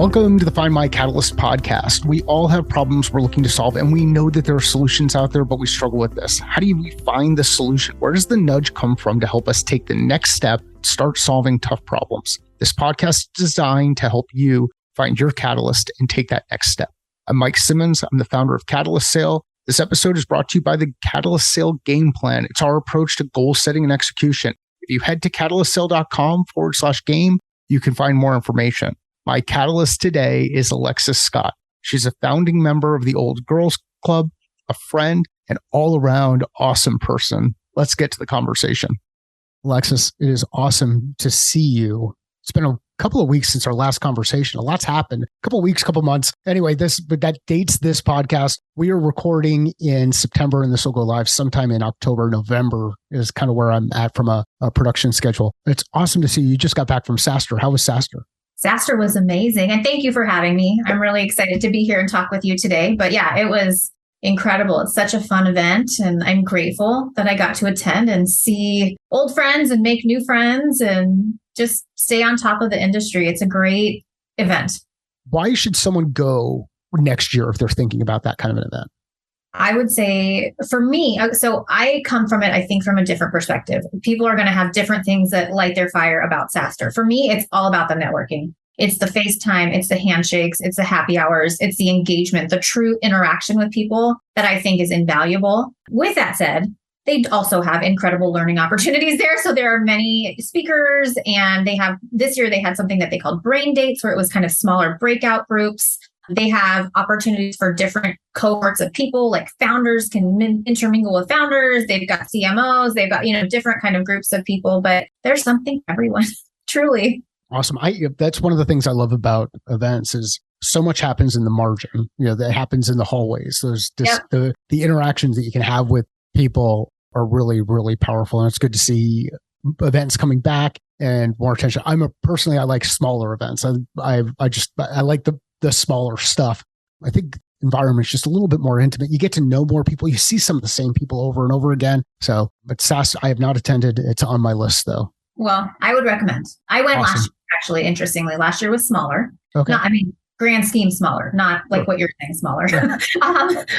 Welcome to the Find My Catalyst podcast. We all have problems we're looking to solve, and we know that there are solutions out there, but we struggle with this. How do we find the solution? Where does the nudge come from to help us take the next step, start solving tough problems? This podcast is designed to help you find your catalyst and take that next step. I'm Mike Simmons. I'm the founder of Catalyst Sale. This episode is brought to you by the Catalyst Sale Game Plan. It's our approach to goal setting and execution. If you head to catalystsale.com/game, you can find more information. My catalyst today is Alexis Scott. She's a founding member of the Old Girls Club, a friend, and all-around awesome person. Let's get to the conversation. Alexis, it is awesome to see you. It's been a couple of weeks since our last conversation. A lot's happened. A couple of weeks, couple of months. Anyway, but that dates this podcast. We are recording in September, and this will go live sometime in October, November is kind of where I'm at from a production schedule. It's awesome to see you. You just got back from SaaStr. How was SaaStr? SaaStr was amazing. And thank you for having me. I'm really excited to be here and talk with you today. But yeah, it was incredible. It's such a fun event. And I'm grateful that I got to attend and see old friends and make new friends and just stay on top of the industry. It's a great event. Why should someone go next year if they're thinking about that kind of an event? I would say for me, so I come from it, I think, from a different perspective. People are going to have different things that light their fire about SaaStr. For me, it's all about the networking. It's the FaceTime, it's the handshakes, it's the happy hours, it's the engagement, the true interaction with people that I think is invaluable. With that said, they also have incredible learning opportunities there. So there are many speakers, and this year they had something that they called brain dates, where it was kind of smaller breakout groups. They have opportunities for different cohorts of people, like founders can intermingle with founders. They've got CMOs, they've got, different kind of groups of people, but there's something for everyone, truly. Awesome. That's one of the things I love about events is so much happens in the margin, that happens in the hallways. There's just the interactions that you can have with people are really, really powerful. And it's good to see events coming back and more attention. I like smaller events. I like the smaller stuff. I think environment's just a little bit more intimate. You get to know more people. You see some of the same people over and over again. But SaaS, I have not attended. It's on my list though. Well, I would recommend. I went last year, actually, interestingly. Last year was smaller. Okay. Grand scheme smaller, not like what you're saying smaller.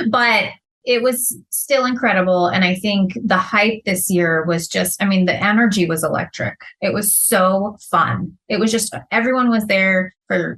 But it was still incredible. And I think the hype this year was just, the energy was electric. It was so fun. It was just, everyone was there for,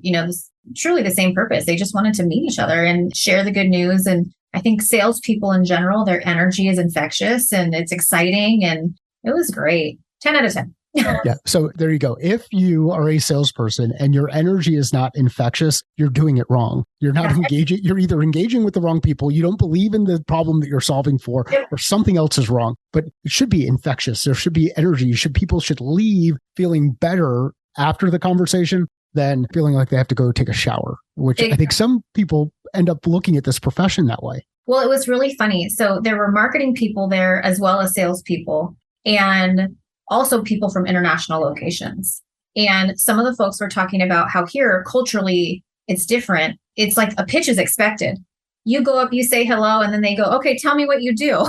truly the same purpose. They just wanted to meet each other and share the good news. And I think salespeople in general, their energy is infectious and it's exciting. And it was great. 10 out of 10. Yeah. So there you go. If you are a salesperson and your energy is not infectious, you're doing it wrong. You're not engaging. You're either engaging with the wrong people. You don't believe in the problem that you're solving for, or something else is wrong. But it should be infectious. There should be energy. People should leave feeling better after the conversation than feeling like they have to go take a shower, which I think some people end up looking at this profession that way. Well, it was really funny. So there were marketing people there as well as salespeople, and also people from international locations. And some of the folks were talking about how here, culturally, it's different. It's like a pitch is expected. You go up, you say hello, and then they go, okay, tell me what you do.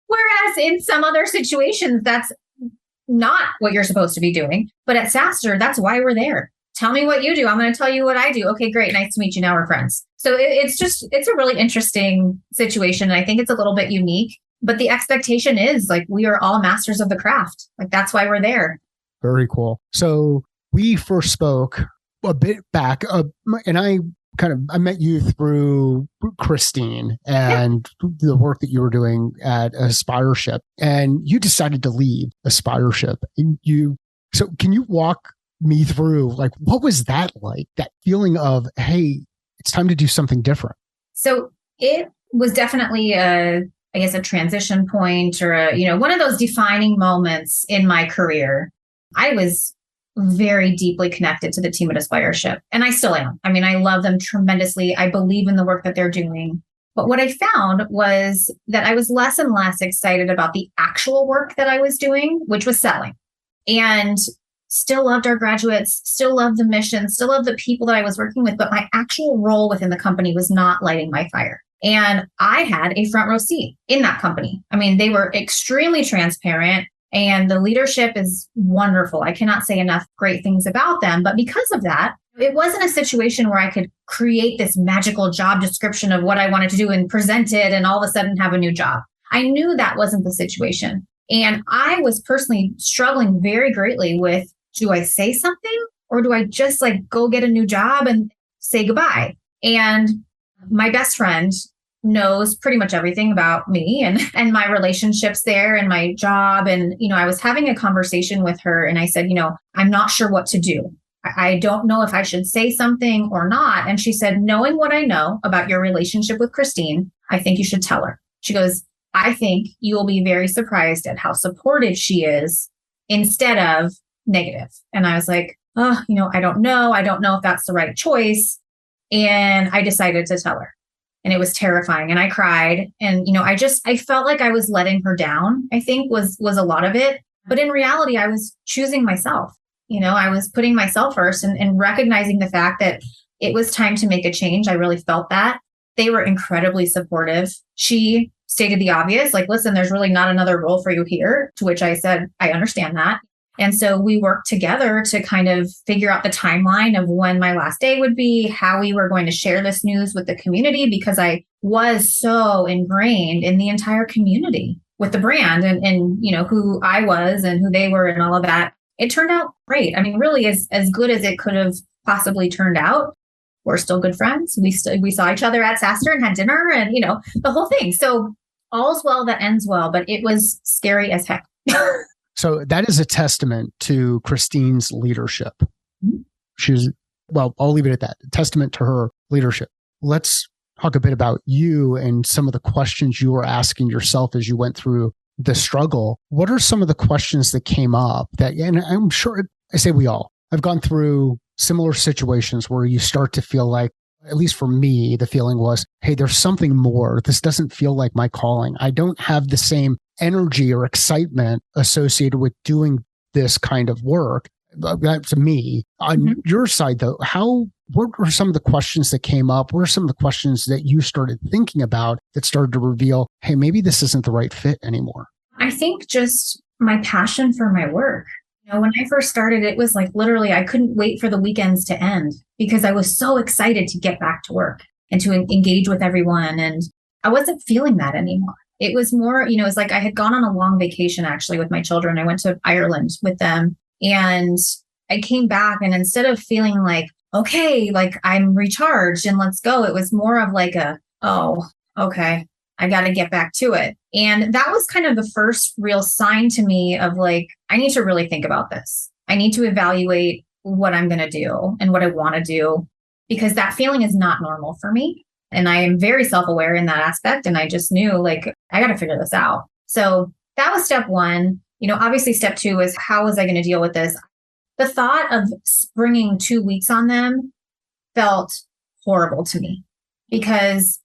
Whereas in some other situations, that's not what you're supposed to be doing. But at SaaStr, that's why we're there. Tell me what you do. I'm going to tell you what I do. Okay, great. Nice to meet you. Now we're friends. So it's a really interesting situation. And I think it's a little bit unique. But the expectation is we are all masters of the craft. That's why we're there. Very cool. So we first spoke a bit back, and I met you through Christine and the work that you were doing at Aspireship, and you decided to leave Aspireship. So can you walk me through what was that like? That feeling of, hey, it's time to do something different. So it was definitely a transition point or one of those defining moments in my career. I was very deeply connected to the team at Aspireship, and I still am. I love them tremendously. I believe in the work that they're doing. But what I found was that I was less and less excited about the actual work that I was doing, which was selling. And still loved our graduates, still loved the mission, still loved the people that I was working with, but my actual role within the company was not lighting my fire. And I had a front row seat in that company. They were extremely transparent. And the leadership is wonderful. I cannot say enough great things about them. But because of that, It wasn't a situation where I could create this magical job description of what I wanted to do and present it and all of a sudden have a new job. I knew that wasn't the situation. And I was personally struggling very greatly with, do I say something or do I just like go get a new job and say goodbye? And my best friend knows pretty much everything about me and my relationships there and my job. And, I was having a conversation with her and I said, I'm not sure what to do. I don't know if I should say something or not. And she said, knowing what I know about your relationship with Christine, I think you should tell her. She goes, I think you will be very surprised at how supportive she is instead of negative. And I was like, I don't know. I don't know if that's the right choice. And I decided to tell her. And it was terrifying. And I cried. And, I felt like I was letting her down, I think was a lot of it. But in reality, I was choosing myself. I was putting myself first and recognizing the fact that it was time to make a change. I really felt that. They were incredibly supportive. She stated the obvious, like, listen, there's really not another role for you here, to which I said, I understand that. And so we worked together to kind of figure out the timeline of when my last day would be, how we were going to share this news with the community, because I was so ingrained in the entire community with the brand and who I was and who they were and all of that. It turned out great. I mean, really as good as it could have possibly turned out. We're still good friends. We saw each other at SaaStr and had dinner and, the whole thing. So all's well that ends well, but it was scary as heck. So that is a testament to Christine's leadership. I'll leave it at that. A testament to her leadership. Let's talk a bit about you and some of the questions you were asking yourself as you went through the struggle. What are some of the questions that came up and I'm sure, I say we all, I've gone through similar situations where you start to feel like, at least for me, the feeling was, hey, there's something more. This doesn't feel like my calling. I don't have the same energy or excitement associated with doing this kind of work. That's me. On your side, though, what were some of the questions that came up? What are some of the questions that you started thinking about that started to reveal, hey, maybe this isn't the right fit anymore? I think just my passion for my work. When I first started, it was like literally I couldn't wait for the weekends to end because I was so excited to get back to work and to engage with everyone. And I wasn't feeling that anymore. It was more, it was like I had gone on a long vacation actually with my children. I went to Ireland with them and I came back and instead of feeling like, okay, like I'm recharged and let's go, it was more of like okay, I got to get back to it. And that was kind of the first real sign to me of like, I need to really think about this. I need to evaluate what I'm going to do and what I want to do, because that feeling is not normal for me. And I am very self-aware in that aspect. And I just knew like, I got to figure this out. So that was step one. Obviously step two is how was I going to deal with this? The thought of springing 2 weeks on them felt horrible to me because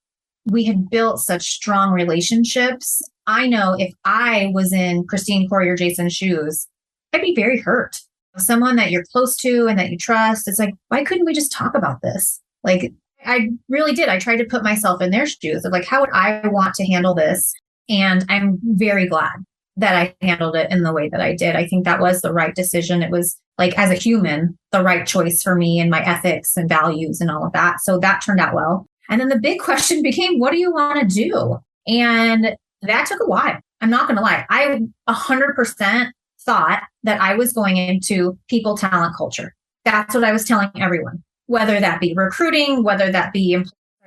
we had built such strong relationships. I know if I was in Christine, Corey, or Jason's shoes, I'd be very hurt. Someone that you're close to and that you trust, it's like, why couldn't we just talk about this? Like, I really did. I tried to put myself in their shoes of like, how would I want to handle this? And I'm very glad that I handled it in the way that I did. I think that was the right decision. It was like, as a human, the right choice for me and my ethics and values and all of that. So that turned out well. And then the big question became, what do you want to do? And that took a while. I'm not going to lie. I 100% thought that I was going into people, talent, culture. That's what I was telling everyone, whether that be recruiting, whether that be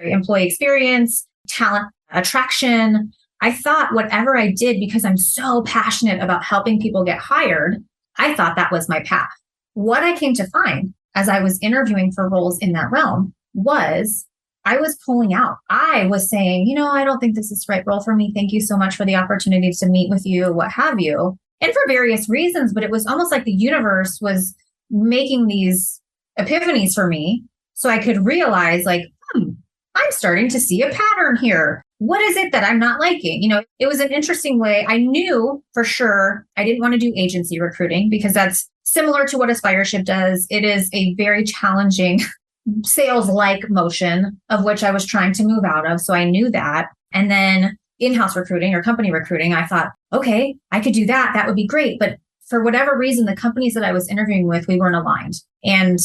employee experience, talent attraction. I thought whatever I did, because I'm so passionate about helping people get hired, I thought that was my path. What I came to find as I was interviewing for roles in that realm was I was pulling out. I was saying, I don't think this is the right role for me. Thank you so much for the opportunity to meet with you, what have you. And for various reasons, but it was almost like the universe was making these epiphanies for me so I could realize like, I'm starting to see a pattern here. What is it that I'm not liking? It was an interesting way. I knew for sure I didn't want to do agency recruiting because that's similar to what Aspireship does. It is a very challenging sales-like motion of which I was trying to move out of. So I knew that. And then in-house recruiting or company recruiting, I thought, okay, I could do that. That would be great. But for whatever reason, the companies that I was interviewing with, we weren't aligned. And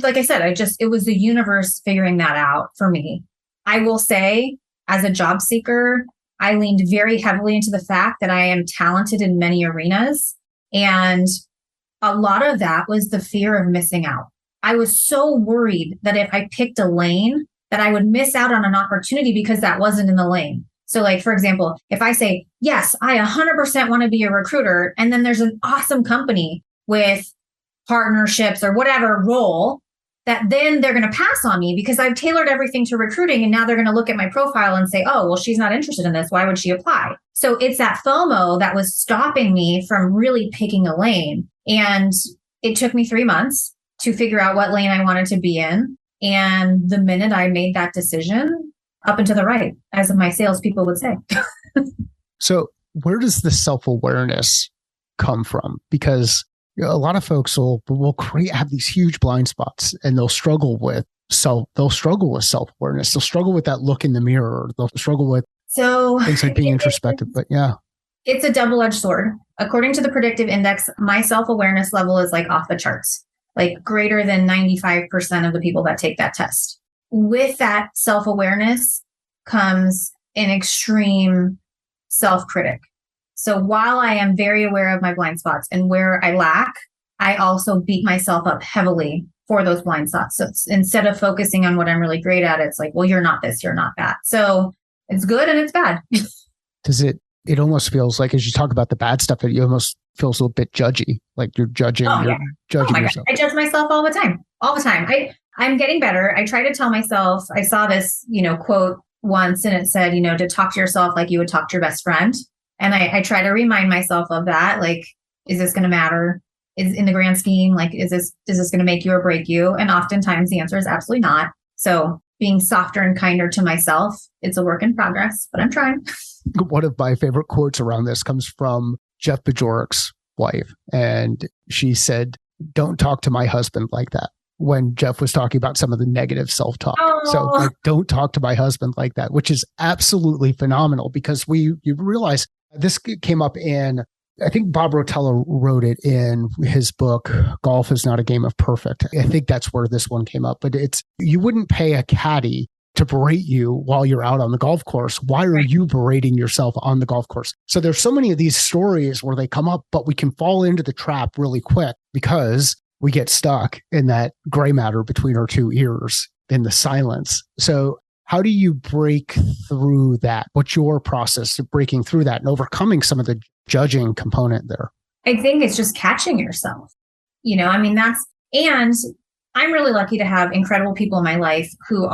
like I said, it was the universe figuring that out for me. I will say, as a job seeker, I leaned very heavily into the fact that I am talented in many arenas. And a lot of that was the fear of missing out. I was so worried that if I picked a lane, that I would miss out on an opportunity because that wasn't in the lane. So like, for example, if I say, yes, I 100% want to be a recruiter, and then there's an awesome company with partnerships or whatever role, that then they're going to pass on me because I've tailored everything to recruiting. And now they're going to look at my profile and say, oh, well, she's not interested in this. Why would she apply? So it's that FOMO that was stopping me from really picking a lane. And it took me 3 months to figure out what lane I wanted to be in. And the minute I made that decision, up and to the right, as my salespeople would say. So where does the self-awareness come from? Because a lot of folks will have these huge blind spots, and they'll struggle with self-awareness. They'll struggle with that look in the mirror. They'll struggle with things like being introspective. But yeah. It's a double-edged sword. According to the predictive index, my self-awareness level is like off the charts, like greater than 95% of the people that take that test. With that self-awareness comes an extreme self-critic. So while I am very aware of my blind spots and where I lack, I also beat myself up heavily for those blind spots. So instead of focusing on what I'm really great at, it's like, well, you're not this, you're not that. So it's good and it's bad. Does it almost feels like, as you talk about the bad stuff, it almost feels a little bit judgy, like you're judging, yourself. I judge myself all the time. I'm getting better. I try to tell myself, I saw this, quote once, and it said, to talk to yourself like you would talk to your best friend. And I try to remind myself of that. Like, is this going to matter? Is in the grand scheme, like, is this going to make you or break you? And oftentimes the answer is absolutely not. So being softer and kinder to myself, it's a work in progress, but I'm trying. One of my favorite quotes around this comes from Jeff Bajorik's wife. And she said, "Don't talk to my husband like that," when Jeff was talking about some of the negative self-talk. Oh. So don't talk to my husband like that, which is absolutely phenomenal, because you realize this came up in, I think Bob Rotella wrote it in his book, Golf is Not a Game of Perfect. I think that's where this one came up, but you wouldn't pay a caddy to berate you while you're out on the golf course. Why are you berating yourself on the golf course? So there's so many of these stories where they come up, but we can fall into the trap really quick because we get stuck in that gray matter between our two ears in the silence. So how do you break through that? What's your process of breaking through that and overcoming some of the judging component there? I think it's just catching yourself. And I'm really lucky to have incredible people in my life who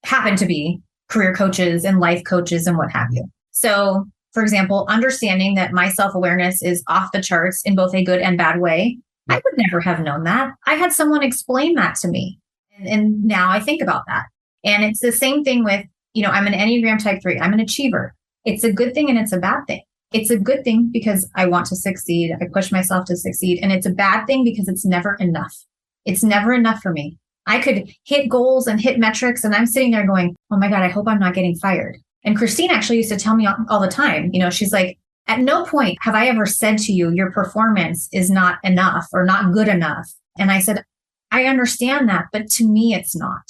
happen to be career coaches and life coaches and what have you. So, for example, understanding that my self-awareness is off the charts in both a good and bad way. I would never have known that. I had someone explain that to me. And now I think about that. And it's the same thing with, I'm an Enneagram type 3. I'm an achiever. It's a good thing and it's a bad thing. It's a good thing because I want to succeed. I push myself to succeed. And it's a bad thing because it's never enough. It's never enough for me. I could hit goals and hit metrics, and I'm sitting there going, oh my God, I hope I'm not getting fired. And Christine actually used to tell me all the time, she's like, at no point have I ever said to you, your performance is not enough or not good enough. And I said, I understand that, but to me, it's not.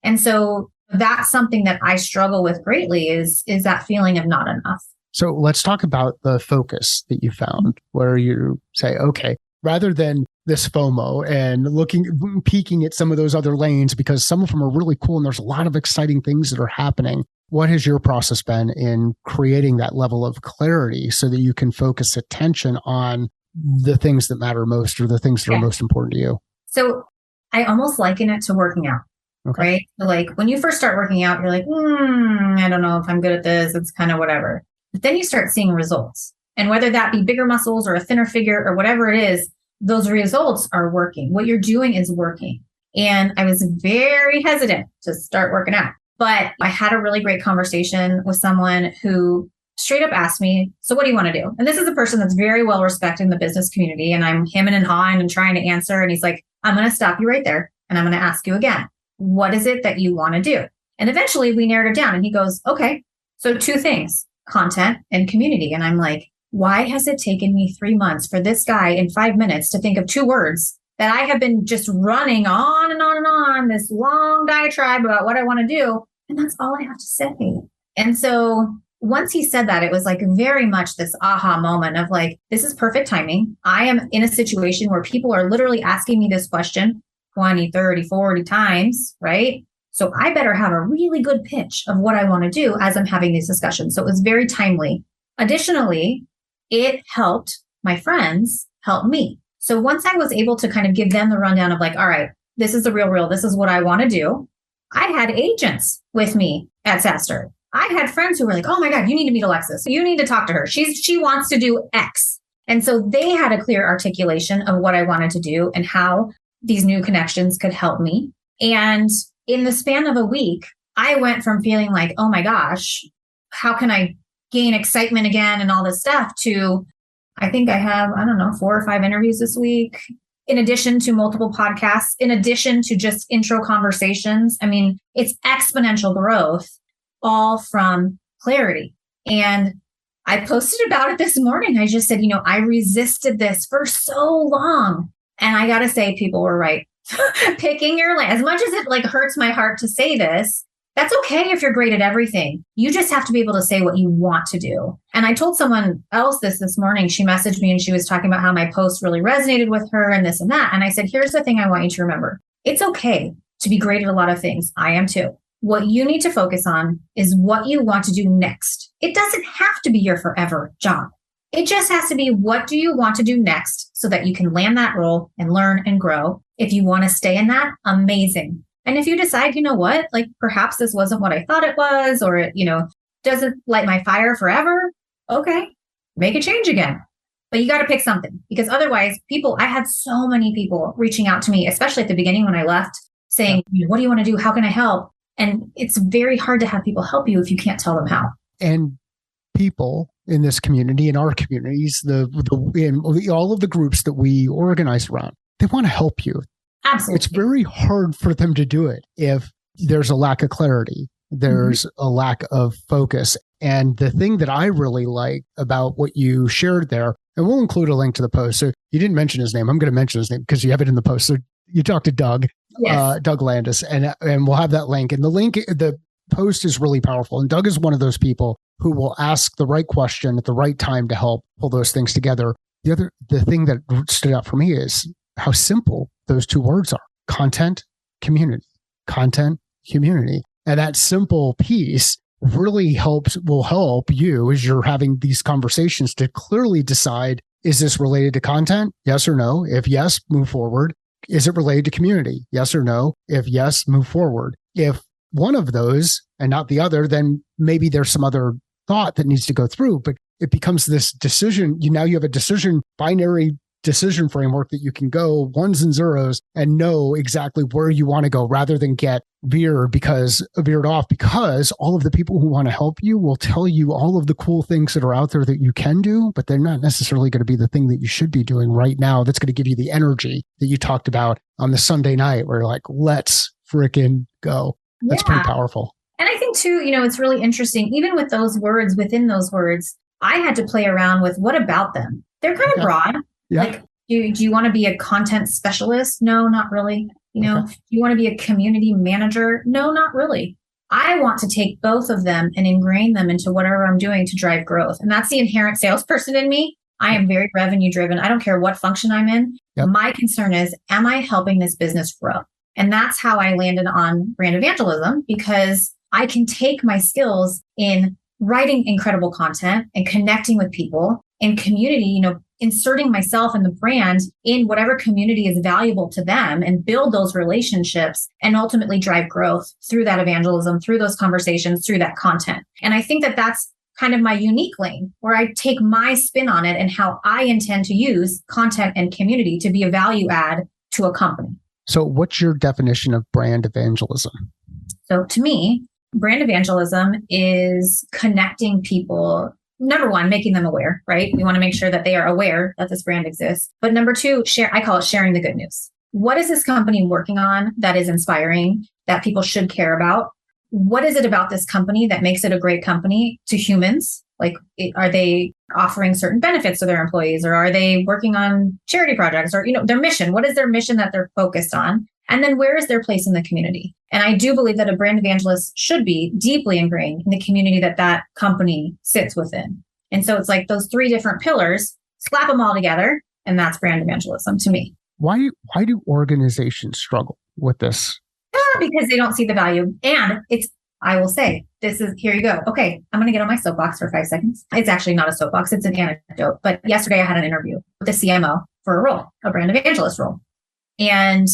And so that's something that I struggle with greatly is that feeling of not enough. So let's talk about the focus that you found, where you say, okay, rather than this FOMO and peeking at some of those other lanes, because some of them are really cool and there's a lot of exciting things that are happening. What has your process been in creating that level of clarity so that you can focus attention on the things that matter most or the things that are most important to you? So I almost liken it to working out. Okay. Right? So like when you first start working out, you're like, I don't know if I'm good at this. It's kind of whatever. But then you start seeing results. And whether that be bigger muscles or a thinner figure or whatever it is, those results are working. What you're doing is working. And I was very hesitant to start working out. But I had a really great conversation with someone who straight up asked me, so what do you want to do? And this is a person that's very well respected in the business community. And I'm hemming and hawing and trying to answer. And he's like, I'm going to stop you right there. And I'm going to ask you again, what is it that you want to do? And eventually we narrowed it down. And he goes, okay, so 2 things, content and community. And I'm like, why has it taken me 3 months for this guy in 5 minutes to think of 2 words that I have been just running on and on and on this long diatribe about what I want to do. And that's all I have to say. And so once he said that, it was like very much this aha moment of like, this is perfect timing. I am in a situation where people are literally asking me this question 20, 30, 40 times, right? So I better have a really good pitch of what I want to do as I'm having these discussions. So it was very timely. Additionally, it helped my friends help me. So once I was able to kind of give them the rundown of like, all right, this is the real, this is what I want to do. I had agents with me at SaaStr. I had friends who were like, oh my God, you need to meet Alexis. You need to talk to her. She wants to do X. And so they had a clear articulation of what I wanted to do and how these new connections could help me. And in the span of a week, I went from feeling like, oh my gosh, how can I gain excitement again and all this stuff to, I think I have, 4 or 5 interviews this week, in addition to multiple podcasts, in addition to just intro conversations. I mean, it's exponential growth, all from clarity. And I posted about it this morning. I just said, I resisted this for so long. And I got to say, people were right. Picking your lane, as much as it like hurts my heart to say this, that's okay if you're great at everything. You just have to be able to say what you want to do. And I told someone else this morning. She messaged me and she was talking about how my post really resonated with her and this and that. And I said, here's the thing I want you to remember. It's okay to be great at a lot of things. I am too. What you need to focus on is what you want to do next. It doesn't have to be your forever job. It just has to be, what do you want to do next so that you can land that role and learn and grow. If you want to stay in that, amazing. And if you decide, like perhaps this wasn't what I thought it was, or it, doesn't light my fire forever, okay, make a change again. But you got to pick something, because otherwise I had so many people reaching out to me, especially at the beginning when I left, saying, what do you want to do? How can I help? And it's very hard to have people help you if you can't tell them how. And people in this community, in our communities, in all of the groups that we organize around, they want to help you. Absolutely. It's very hard for them to do it if there's a lack of clarity, there's a lack of focus. And the thing that I really like about what you shared there, and we'll include a link to the post. So you didn't mention his name. I'm going to mention his name because you have it in the post. So you talked to Doug, yes. Doug Landis, and we'll have that link. And the post is really powerful. And Doug is one of those people who will ask the right question at the right time to help pull those things together. The thing that stood out for me is how simple those two words are: content, community, content, community. And that simple piece really will help you as you're having these conversations to clearly decide, is this related to content? Yes or no? If yes, move forward. Is it related to community? Yes or no? If yes, move forward. If one of those and not the other, then maybe there's some other thought that needs to go through, but it becomes this decision. You have a binary decision framework that you can go ones and zeros and know exactly where you want to go, rather than get veered off, because all of the people who want to help you will tell you all of the cool things that are out there that you can do, but they're not necessarily going to be the thing that you should be doing right now. That's going to give you the energy that you talked about on the Sunday night, where you're like, let's freaking go. That's pretty powerful. And I think too, it's really interesting, even with those words, within those words, I had to play around with what about them? They're kind of broad. Yeah. Like, do you want to be a content specialist? No, not really. Do you want to be a community manager? No, not really. I want to take both of them and ingrain them into whatever I'm doing to drive growth. And that's the inherent salesperson in me. I am very revenue driven. I don't care what function I'm in. Yep. My concern is, am I helping this business grow? And that's how I landed on brand evangelism, because I can take my skills in writing incredible content and connecting with people in community, inserting myself and the brand in whatever community is valuable to them, and build those relationships and ultimately drive growth through that evangelism, through those conversations, through that content. And I think that that's kind of my unique lane, where I take my spin on it and how I intend to use content and community to be a value add to a company. So what's your definition of brand evangelism? So to me, brand evangelism is connecting people. Number one, making them aware, right? We want to make sure that they are aware that this brand exists. But number two, I call it sharing the good news. What is this company working on that is inspiring, that people should care about? What is it about this company that makes it a great company to humans? Like, are they offering certain benefits to their employees, or are they working on charity projects, or, their mission? What is their mission that they're focused on? And then where is their place in the community? And I do believe that a brand evangelist should be deeply ingrained in the community that company sits within. And so it's like those three different pillars, slap them all together, and that's brand evangelism to me. Why do organizations struggle with this? Because they don't see the value. And I will say, here you go. Okay, I'm going to get on my soapbox for 5 seconds. It's actually not a soapbox, it's an anecdote. But yesterday I had an interview with the CMO for a role, a brand evangelist role. And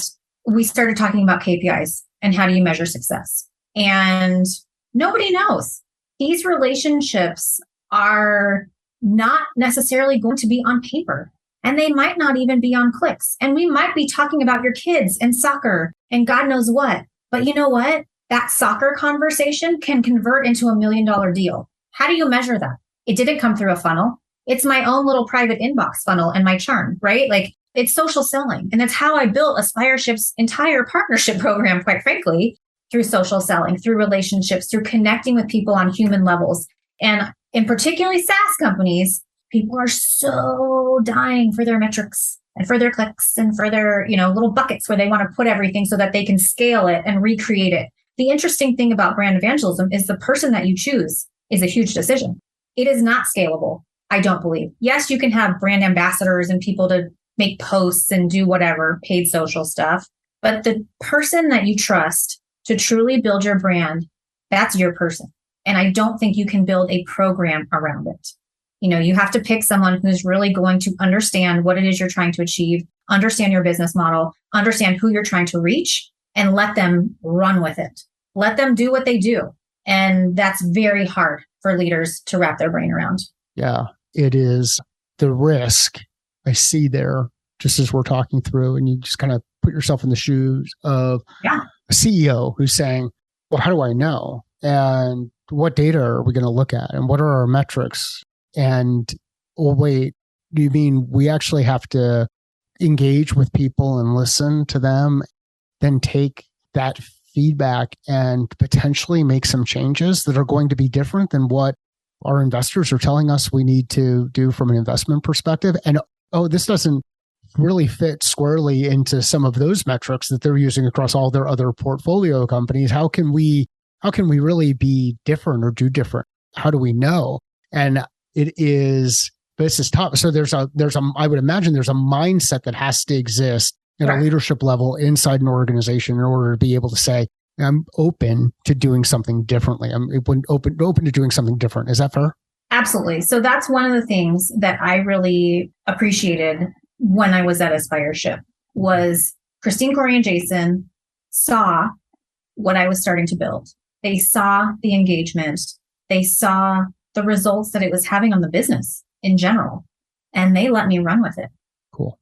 we started talking about KPIs and how do you measure success. And nobody knows. These relationships are not necessarily going to be on paper. And they might not even be on clicks. And we might be talking about your kids and soccer and God knows what. But you know what? That soccer conversation can convert into $1 million deal. How do you measure that? It didn't come through a funnel. It's my own little private inbox funnel and my churn, right? Like, it's social selling. And that's how I built Aspireship's entire partnership program, quite frankly, through social selling, through relationships, through connecting with people on human levels. And in particularly SaaS companies, people are so dying for their metrics and for their clicks and for their, little buckets where they want to put everything so that they can scale it and recreate it. The interesting thing about brand evangelism is the person that you choose is a huge decision. It is not scalable, I don't believe. Yes, you can have brand ambassadors and people to make posts and do whatever, paid social stuff. But the person that you trust to truly build your brand, that's your person. And I don't think you can build a program around it. You have to pick someone who's really going to understand what it is you're trying to achieve, understand your business model, understand who you're trying to reach, and let them run with it. Let them do what they do. And that's very hard for leaders to wrap their brain around. Yeah, it is. The risk I see there, just as we're talking through, and you just kind of put yourself in the shoes of a CEO who's saying, well, how do I know? And what data are we going to look at? And what are our metrics? And, oh, wait, do you mean we actually have to engage with people and listen to them, then take that feedback and potentially make some changes that are going to be different than what our investors are telling us we need to do from an investment perspective? And, this doesn't really fit squarely into some of those metrics that they're using across all their other portfolio companies. How can we really be different or do different? How do we know? And this is tough. So I would imagine there's a mindset that has to exist at a leadership level inside an organization in order to be able to say, I'm open to doing something differently. I'm open to doing something different. Is that fair? Absolutely. So that's one of the things that I really appreciated when I was at Aspireship was Christine, Corey, and Jason saw what I was starting to build. They saw the engagement. They saw the results that it was having on the business in general. And they let me run with it. Cool.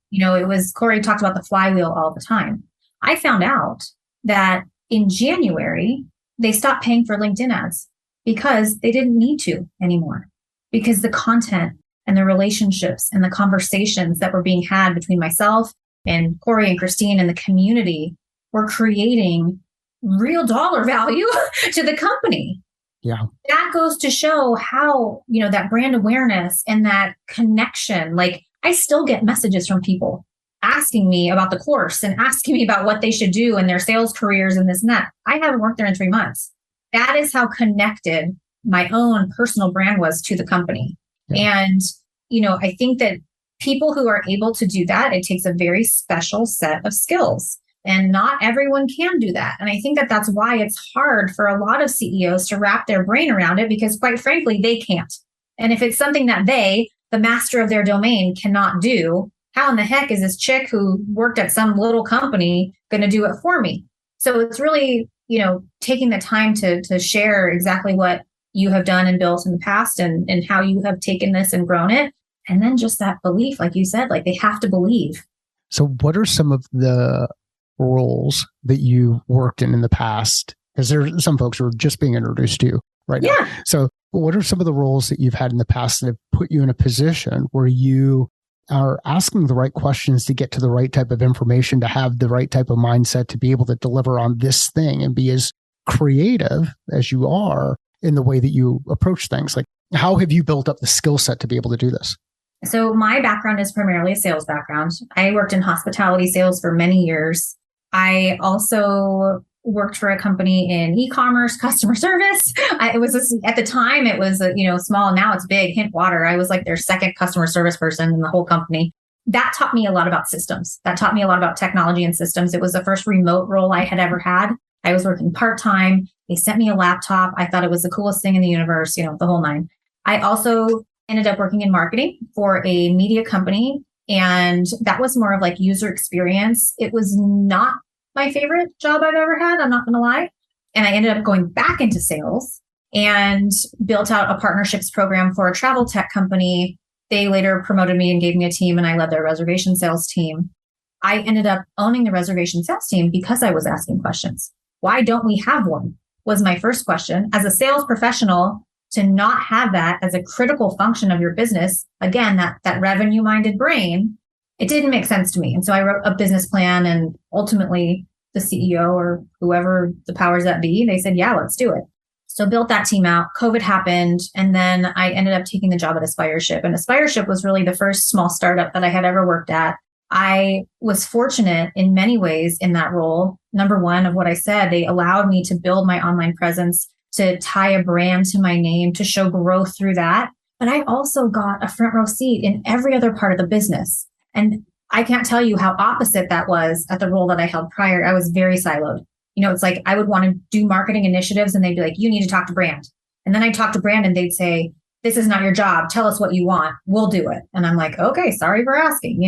Corey talked about the flywheel all the time. I found out that in January, they stopped paying for LinkedIn ads because they didn't need to anymore. Because the content and the relationships and the conversations that were being had between myself and Corey and Christine and the community were creating real dollar value to the company. Yeah. That goes to show how, that brand awareness and that connection, like I still get messages from people asking me about the course and asking me about what they should do in their sales careers and this and that. I haven't worked there in 3 months. That is how connected my own personal brand was to the company. Yeah. And, I think that people who are able to do that, it takes a very special set of skills. And not everyone can do that. And I think that that's why it's hard for a lot of CEOs to wrap their brain around it, because quite frankly, they can't. And if it's something that the master of their domain, cannot do, how in the heck is this chick who worked at some little company going to do it for me? So it's really, taking the time to share exactly what you have done and built in the past and how you have taken this and grown it. And then just that belief, like you said, like they have to believe. So what are some of the roles that you worked in the past? Because there are some folks who are just being introduced to you right now. So what are some of the roles that you've had in the past that have put you in a position where you are asking the right questions to get to the right type of information, to have the right type of mindset, to be able to deliver on this thing and be as creative as you are in the way that you approach things? Like, How have you built up the skill set to be able to do this? So my background is primarily a sales background. I worked in hospitality sales for many years. I also worked for a company in e-commerce customer service. At the time it was small. Now it's big. Hint water. I was like their second customer service person in the whole company. That taught me a lot about systems. That taught me a lot about technology and systems. It was the first remote role I had ever had. I was working part-time. They sent me a laptop. I thought it was the coolest thing in the universe, the whole nine. I also ended up working in marketing for a media company. And that was more of like user experience. It was not my favorite job I've ever had. I'm not going to lie. And I ended up going back into sales and built out a partnerships program for a travel tech company. They later promoted me and gave me a team, and I led their reservation sales team. I ended up owning the reservation sales team because I was asking questions. Why don't we have one? Was my first question. As a sales professional, to not have that as a critical function of your business, again, that revenue-minded brain, it didn't make sense to me. And so I wrote a business plan, and ultimately the CEO or whoever the powers that be, they said, yeah, let's do it. So built that team out. COVID happened. And then I ended up taking the job at Aspireship. And Aspireship was really the first small startup that I had ever worked at. I was fortunate in many ways in that role. Number one of what I said, they allowed me to build my online presence, to tie a brand to my name, to show growth through that. But I also got a front row seat in every other part of the business. And I can't tell you how opposite that was at the role that I held prior. I was very siloed. It's like I would want to do marketing initiatives and they'd be like, you need to talk to brand. And then I'd talk to brand and they'd say, this is not your job. Tell us what you want. We'll do it. And I'm like, okay, sorry for asking,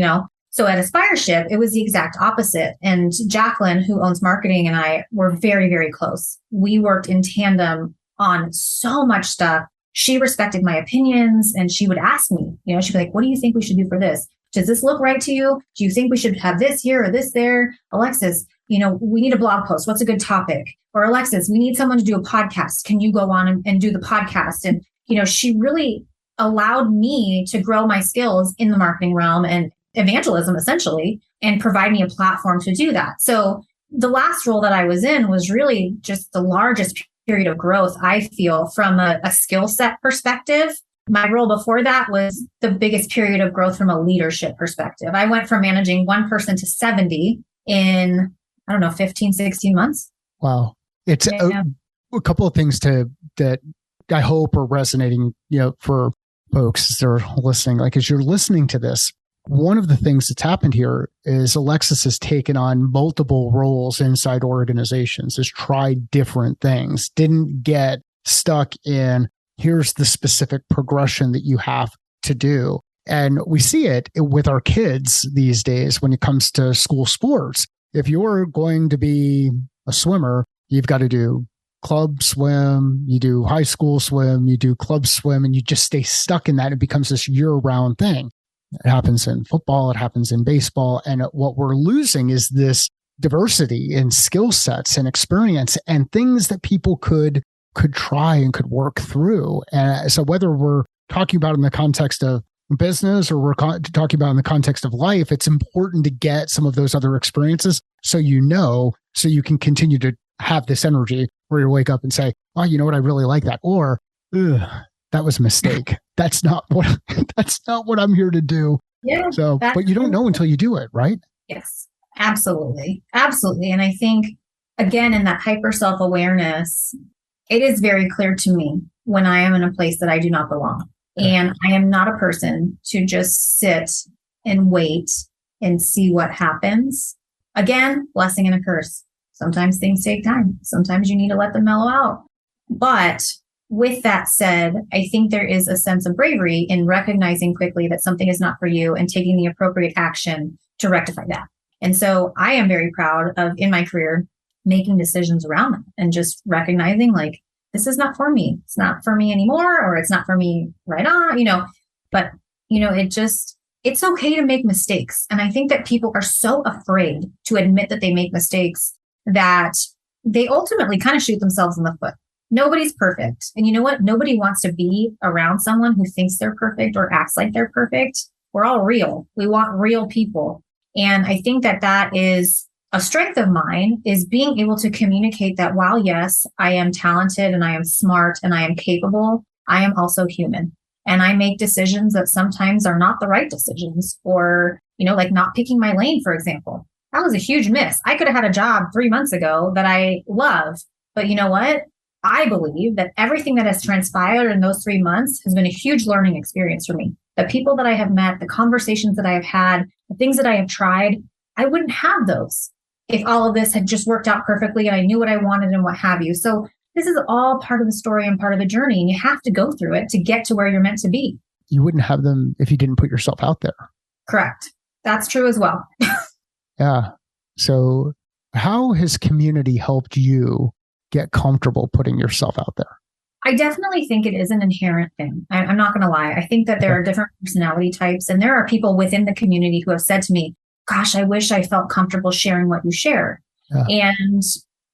So at Aspireship, it was the exact opposite. And Jacqueline, who owns marketing, and I were very, very close. We worked in tandem on so much stuff. She respected my opinions and she would ask me, she'd be like, what do you think we should do for this? Does this look right to you? Do you think we should have this here or this there? Alexis, we need a blog post. What's a good topic? Or Alexis, we need someone to do a podcast. Can you go on and do the podcast? And, she really allowed me to grow my skills in the marketing realm and evangelism, essentially, and provide me a platform to do that. So the last role that I was in was really just the largest period of growth, I feel, from a skill set perspective. My role before that was the biggest period of growth from a leadership perspective. I went from managing one person to 70 in, 15, 16 months. Wow. It's a couple of things that I hope are resonating, for folks that are listening. Like, as you're listening to this, one of the things that's happened here is Alexis has taken on multiple roles inside organizations, has tried different things, didn't get stuck in, here's the specific progression that you have to do. And we see it with our kids these days when it comes to school sports. If you're going to be a swimmer, you've got to do club swim, you do high school swim, you do club swim, and you just stay stuck in that. It becomes this year-round thing. It happens in football, it happens in baseball. And what we're losing is this diversity in skill sets and experience and things that people could try and could work through. And so whether we're talking about in the context of business or we're talking about in the context of life, it's important to get some of those other experiences so so you can continue to have this energy where you wake up and say, oh, you know what, I really like that. Or, that was a mistake. That's not what I'm here to do. Yeah. So, but you don't know until you do it, right? Yes, absolutely. Absolutely. And I think, again, in that hyper self-awareness, it is very clear to me when I am in a place that I do not belong. Okay. And I am not a person to just sit and wait and see what happens. Again, blessing and a curse. Sometimes things take time. Sometimes you need to let them mellow out. But with that said, I think there is a sense of bravery in recognizing quickly that something is not for you and taking the appropriate action to rectify that. And so I am very proud of, in my career, making decisions around that and just recognizing, like, this is not for me. It's not for me anymore, or it's not for me right on, but, it's okay to make mistakes. And I think that people are so afraid to admit that they make mistakes that they ultimately kind of shoot themselves in the foot. Nobody's perfect. And you know what? Nobody wants to be around someone who thinks they're perfect or acts like they're perfect. We're all real. We want real people. And I think that is a strength of mine, is being able to communicate that while, yes, I am talented and I am smart and I am capable, I am also human. And I make decisions that sometimes are not the right decisions, or, like not picking my lane, for example. That was a huge miss. I could have had a job 3 months ago that I love, but you know what? I believe that everything that has transpired in those 3 months has been a huge learning experience for me. The people that I have met, the conversations that I have had, the things that I have tried, I wouldn't have those if all of this had just worked out perfectly and I knew what I wanted and what have you. So this is all part of the story and part of the journey, and you have to go through it to get to where you're meant to be. You wouldn't have them if you didn't put yourself out there. Correct. That's true as well. Yeah. So how has community helped you get comfortable putting yourself out there? I definitely think it is an inherent thing. I'm not going to lie. I think that there are different personality types, and there are people within the community who have said to me, gosh, I wish I felt comfortable sharing what you share. Yeah. And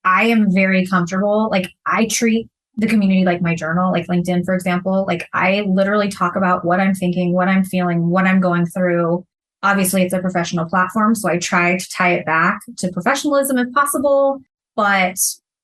I am very comfortable. Like, I treat the community like my journal, like LinkedIn, for example. Like, I literally talk about what I'm thinking, what I'm feeling, what I'm going through. Obviously, it's a professional platform, so I try to tie it back to professionalism if possible, but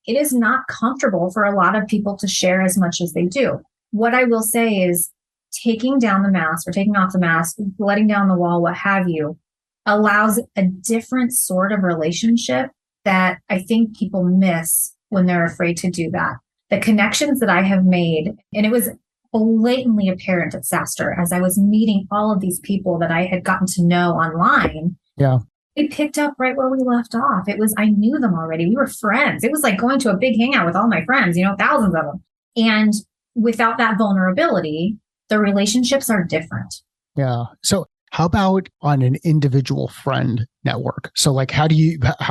it is not comfortable for a lot of people to share as much as they do. What I will say is taking down the mask or taking off the mask, letting down the wall, what have you, allows a different sort of relationship that I think people miss when they're afraid to do that. The connections that I have made, and it was blatantly apparent at SaaStr as I was meeting all of these people that I had gotten to know online. Yeah. We picked up right where we left off. I knew them already. We were friends. It was like going to a big hangout with all my friends, thousands of them. And without that vulnerability, the relationships are different. Yeah. So how about on an individual friend network? So like, how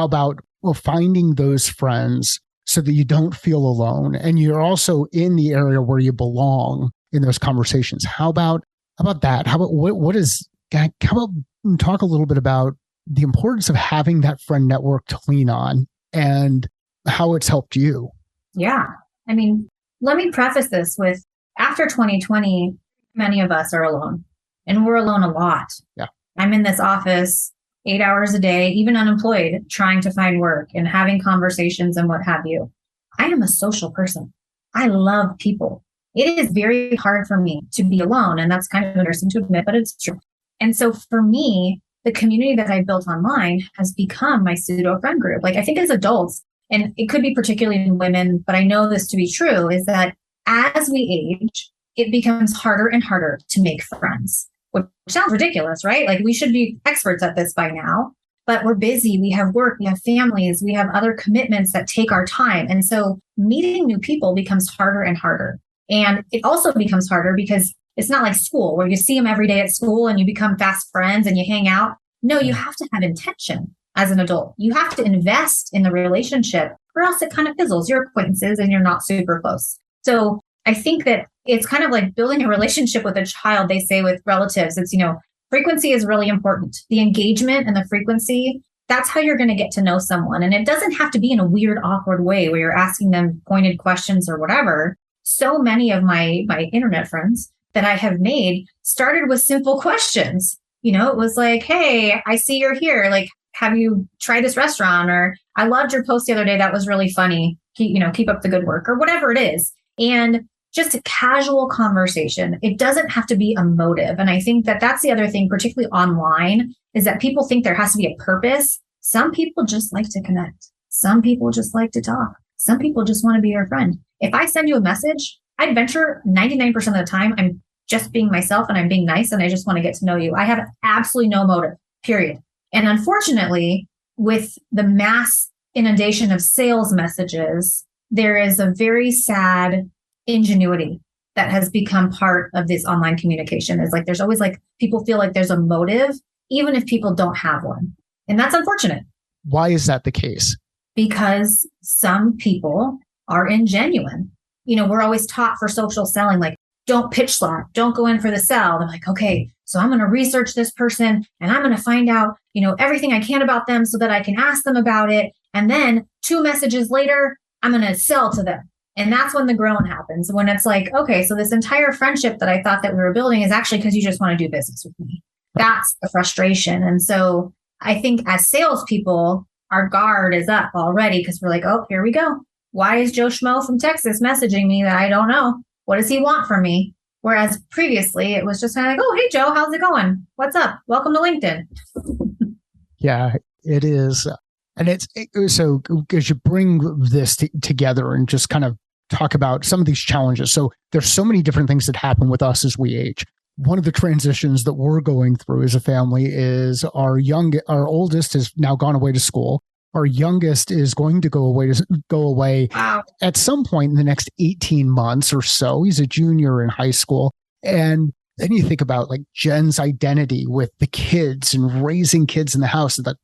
about finding those friends so that you don't feel alone and you're also in the area where you belong in those conversations? How about that? How about talk a little bit about the importance of having that friend network to lean on and how it's helped you? Yeah. I mean, let me preface this with, after 2020, many of us are alone, and we're alone a lot. Yeah. I'm in this office 8 hours a day, even unemployed, trying to find work and having conversations and what have you. I am a social person. I love people. It is very hard for me to be alone. And that's kind of embarrassing to admit, but it's true. And so for me, the community that I built online has become my pseudo friend group. Like, I think as adults, and it could be particularly in women, but I know this to be true, is that as we age, it becomes harder and harder to make friends, which sounds ridiculous, right? Like, we should be experts at this by now, but we're busy. We have work, we have families, we have other commitments that take our time. And so meeting new people becomes harder and harder. And it also becomes harder because it's not like school where you see them every day at school and you become fast friends and you hang out. No, you have to have intention as an adult. You have to invest in the relationship, or else it kind of fizzles. You're acquaintances and you're not super close. So I think that it's kind of like building a relationship with a child. They say with relatives, it's, frequency is really important. The engagement and the frequency, that's how you're going to get to know someone. And it doesn't have to be in a weird, awkward way where you're asking them pointed questions or whatever. So many of my internet friends that I have made started with simple questions. It was like, hey, I see you're here. Like, have you tried this restaurant? Or I loved your post the other day. That was really funny. Keep up the good work, or whatever it is. And just a casual conversation. It doesn't have to be emotive. And I think that that's the other thing, particularly online, is that people think there has to be a purpose. Some people just like to connect. Some people just like to talk. Some people just want to be your friend. If I send you a message, I'd venture 99% of the time, I'm just being myself and I'm being nice and I just want to get to know you. I have absolutely no motive, period. And unfortunately, with the mass inundation of sales messages, there is a very sad ingenuity that has become part of this online communication. Is like, there's always like, people feel like there's a motive, even if people don't have one. And that's unfortunate. Why is that the case? Because some people are ingenuine. We're always taught for social selling, like, don't pitch slap, don't go in for the sell. They're like, okay, so I'm going to research this person and I'm going to find out, everything I can about them so that I can ask them about it. And then 2 messages later, I'm going to sell to them. And that's when the groan happens, when it's like, okay, so this entire friendship that I thought that we were building is actually because you just want to do business with me. That's the frustration. And so I think as salespeople, our guard is up already because we're like, oh, here we go. Why is Joe Schmo from Texas messaging me that I don't know? What does he want from me? Whereas previously it was just kind of like, oh, hey, Joe, how's it going? What's up? Welcome to LinkedIn. Yeah, it is. And so as you bring this together and just kind of talk about some of these challenges. So there's so many different things that happen with us as we age. One of the transitions that we're going through as a family is our oldest has now gone away to school. Our youngest is going to go away Wow. at some point in the next 18 months or so. He's a junior in high school. And then you think about like Jen's identity with the kids and raising kids in the house. That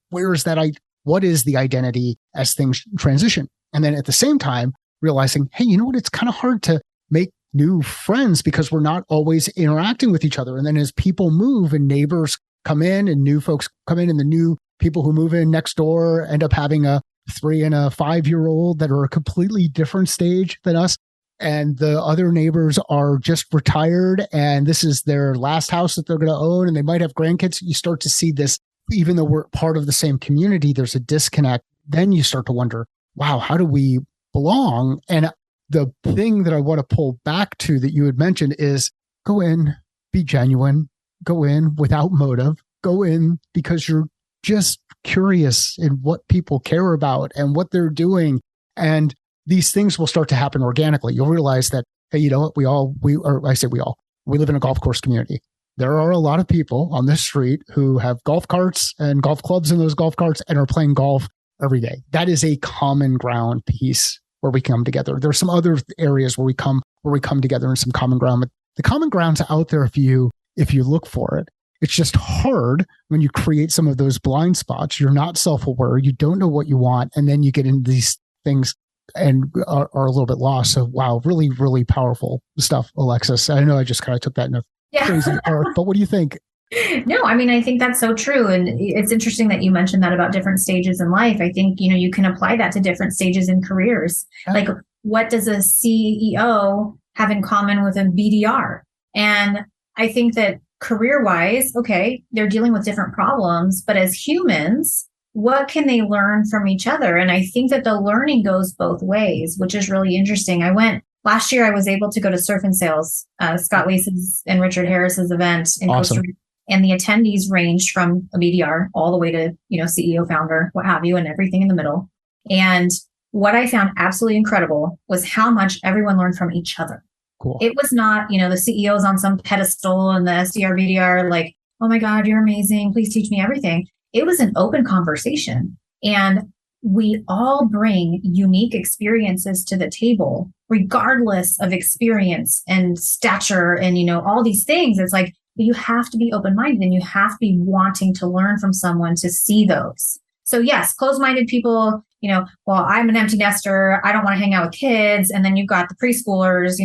what is the identity as things transition? And then at the same time, realizing, hey, you know what? It's kind of hard to make new friends because we're not always interacting with each other. And then as people move and neighbors come in and new folks come in and the new people who move in next door end up having a 3 and a 5-year-old that are a completely different stage than us. And the other neighbors are just retired and this is their last house that they're going to own and they might have grandkids. You start to see this, even though we're part of the same community, there's a disconnect. Then you start to wonder, wow, how do we belong? And the thing that I want to pull back to that you had mentioned is go in, be genuine, go in without motive, go in because you're just curious in what people care about and what they're doing. And these things will start to happen organically. You'll realize that, hey, you know what? We live in a golf course community. There are a lot of people on this street who have golf carts and golf clubs in those golf carts and are playing golf every day. That is a common ground piece where we come together. There are some other areas where we come together in some common ground. But the common ground's out there if you look for it. It's just hard when you create some of those blind spots. You're not self-aware. You don't know what you want. And then you get into these things and are a little bit lost. So, wow, really, really powerful stuff, Alexis. I know I just kind of took that in a crazy part, but what do you think? No, I mean, I think that's so true. And it's interesting that you mentioned that about different stages in life. I think, you can apply that to different stages in careers. Yeah. Like, what does a CEO have in common with a BDR? And I think that career-wise, okay, they're dealing with different problems, but as humans, what can they learn from each other? And I think that the learning goes both ways, which is really interesting. Last year, I was able to go to Surf and Sales, Scott Lace's and Richard Harris's event in Costa Rica. And the attendees ranged from a BDR all the way to, CEO, founder, what have you, and everything in the middle. And what I found absolutely incredible was how much everyone learned from each other. Cool. It was not, the CEO's on some pedestal and the SDR, BDR, like, oh my God, you're amazing. Please teach me everything. It was an open conversation. And we all bring unique experiences to the table, regardless of experience and stature and, all these things. It's like, you have to be open-minded and you have to be wanting to learn from someone to see those. So yes, closed-minded people, well, I'm an empty nester. I don't want to hang out with kids. And then you've got the preschoolers,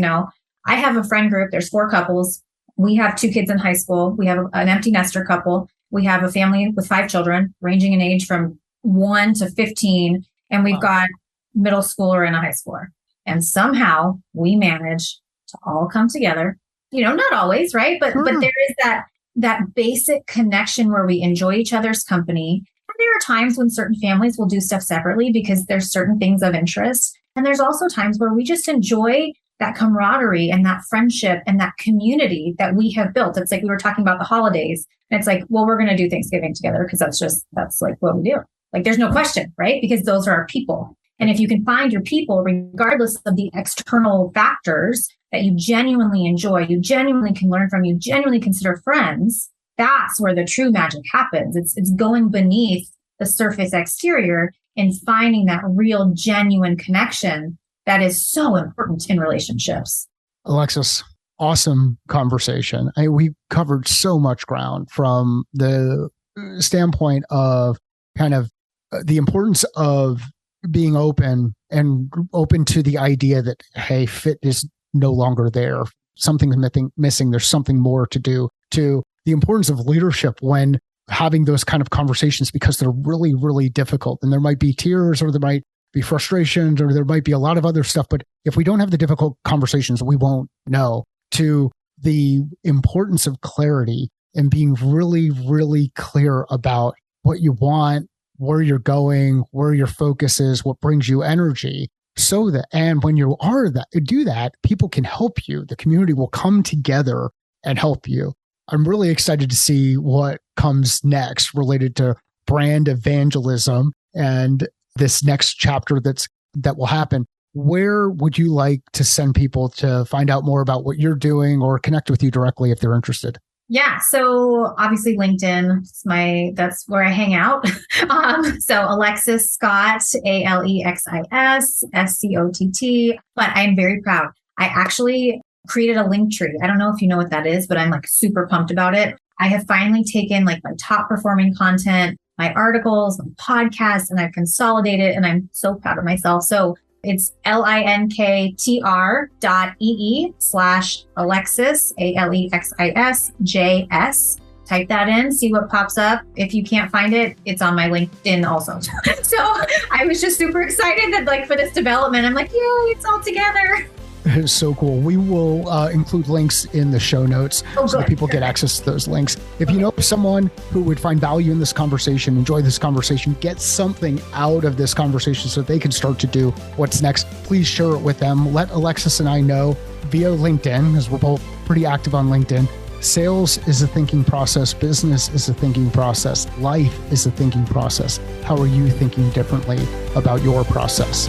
I have a friend group. There's 4 couples. We have 2 kids in high school. We have an empty nester couple. We have a family with 5 children ranging in age from 1 to 15. And we've got middle schooler and a high schooler. And somehow we manage to all come together. Not always, right? But there is that basic connection where we enjoy each other's company. And there are times when certain families will do stuff separately because there's certain things of interest. And there's also times where we just enjoy that camaraderie and that friendship and that community that we have built. It's like we were talking about the holidays. And it's like, well, we're going to do Thanksgiving together because that's like what we do. Like, there's no question, right? Because those are our people. And if you can find your people, regardless of the external factors that you genuinely enjoy, you genuinely can learn from, you genuinely consider friends, that's where the true magic happens. It's going beneath the surface exterior and finding that real, genuine connection that is so important in relationships. Alexis, awesome conversation. We covered so much ground from the standpoint of kind of the importance of being open to the idea that, hey, fit is no longer there. Something's missing. There's something more to do, to the importance of leadership when having those kind of conversations, because they're really, really difficult. And there might be tears, or there might be frustrations, or there might be a lot of other stuff. But if we don't have the difficult conversations, we won't know. To the importance of clarity and being really, really clear about what you want, where you're going, where your focus is, what brings you energy. so that, and when you are that, do that, people can help you. The community will come together and help you. I'm really excited to see what comes next related to brand evangelism and this next chapter that will happen. Where would you like to send people to find out more about what you're doing or connect with you directly if they're interested? Yeah. So obviously LinkedIn that's where I hang out. So Alexis Scott, Alexis Scott. But I'm very proud. I actually created a link tree. I don't know if you know what that is, but I'm like super pumped about it. I have finally taken like my top performing content, my articles, my podcasts, and I've consolidated, and I'm so proud of myself. So it's linktr.ee/Alexis, ALEXISJS. Type that in, see what pops up. If you can't find it, it's on my LinkedIn also. So I was just super excited that like for this development, I'm like, yay, it's all together. It's so cool. We will include links in the show notes so that people get access to those links. If you know someone who would find value in this conversation, enjoy this conversation, get something out of this conversation so they can start to do what's next, please share it with them. Let Alexis and I know via LinkedIn, because we're both pretty active on LinkedIn. Sales is a thinking process. Business is a thinking process. Life is a thinking process. How are you thinking differently about your process?